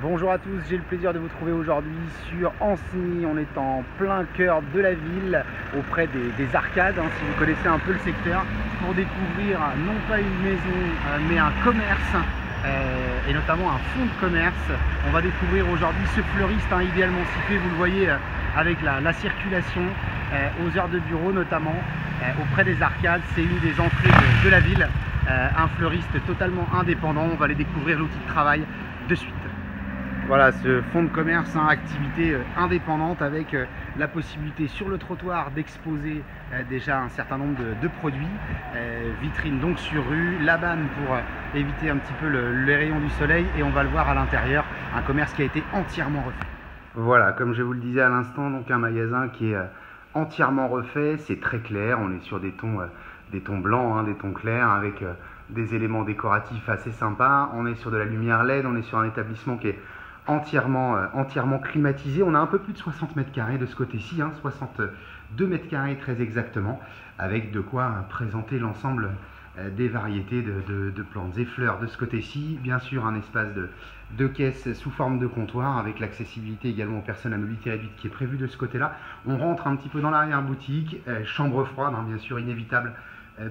Bonjour à tous, j'ai le plaisir de vous trouver aujourd'hui sur Ancenis. On est en plein cœur de la ville, auprès des arcades, si vous connaissez un peu le secteur, pour découvrir non pas une maison, mais un commerce, et notamment un fonds de commerce. On va découvrir aujourd'hui ce fleuriste, idéalement situé, vous le voyez, avec la circulation, aux heures de bureau notamment, auprès des arcades. C'est une des entrées de la ville, un fleuriste totalement indépendant. On va aller découvrir l'outil de travail de suite. Voilà, ce fonds de commerce, activité indépendante, avec la possibilité sur le trottoir d'exposer déjà un certain nombre de produits, vitrine donc sur rue, la banne pour éviter un petit peu les rayons du soleil, et on va le voir à l'intérieur, un commerce qui a été entièrement refait. Voilà, comme je vous le disais à l'instant, donc un magasin qui est entièrement refait. C'est très clair, on est sur des tons blancs, des tons clairs, avec des éléments décoratifs assez sympas. On est sur de la lumière LED, on est sur un établissement qui est entièrement climatisé. On a un peu plus de 60 mètres carrés de ce côté-ci, 62 mètres carrés très exactement, avec de quoi présenter l'ensemble des variétés de plantes et fleurs de ce côté-ci. Bien sûr, un espace de caisse sous forme de comptoir, avec l'accessibilité également aux personnes à mobilité réduite qui est prévue de ce côté-là. On rentre un petit peu dans l'arrière-boutique, chambre froide, bien sûr, inévitable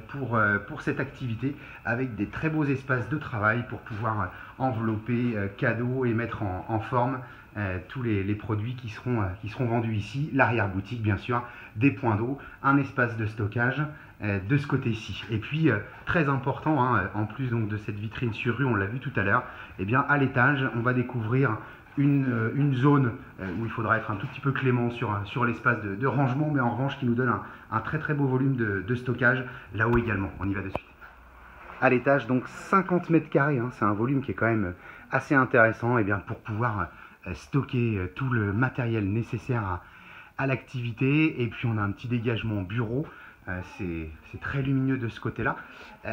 pour cette activité, avec des très beaux espaces de travail pour pouvoir envelopper cadeaux et mettre en forme tous les produits qui seront vendus ici. L'arrière-boutique, bien sûr, des points d'eau, un espace de stockage de ce côté-ci. Et puis, très important, en plus donc de cette vitrine sur rue, on l'a vu tout à l'heure, à l'étage, on va découvrir une zone où il faudra être un tout petit peu clément sur l'espace de rangement, mais en revanche qui nous donne un très très beau volume de stockage là-haut également. On y va de suite. À l'étage, donc 50 mètres carrés, c'est un volume qui est quand même assez intéressant, pour pouvoir stocker tout le matériel nécessaire à l'activité. Et puis on a un petit dégagement bureau, c'est très lumineux de ce côté-là.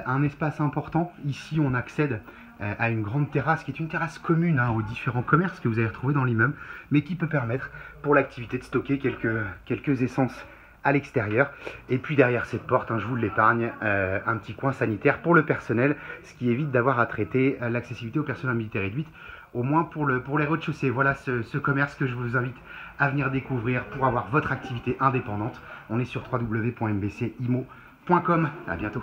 Un espace important, ici on accède à une grande terrasse qui est une terrasse commune aux différents commerces que vous allez retrouver dans l'immeuble, mais qui peut permettre pour l'activité de stocker quelques essences à l'extérieur. Et puis derrière cette porte, je vous l'épargne, un petit coin sanitaire pour le personnel, ce qui évite d'avoir à traiter l'accessibilité aux personnes à mobilité réduite, au moins pour les rez-de-chaussée. Voilà ce commerce que je vous invite à venir découvrir pour avoir votre activité indépendante. On est sur www.mbcimo.com. À bientôt.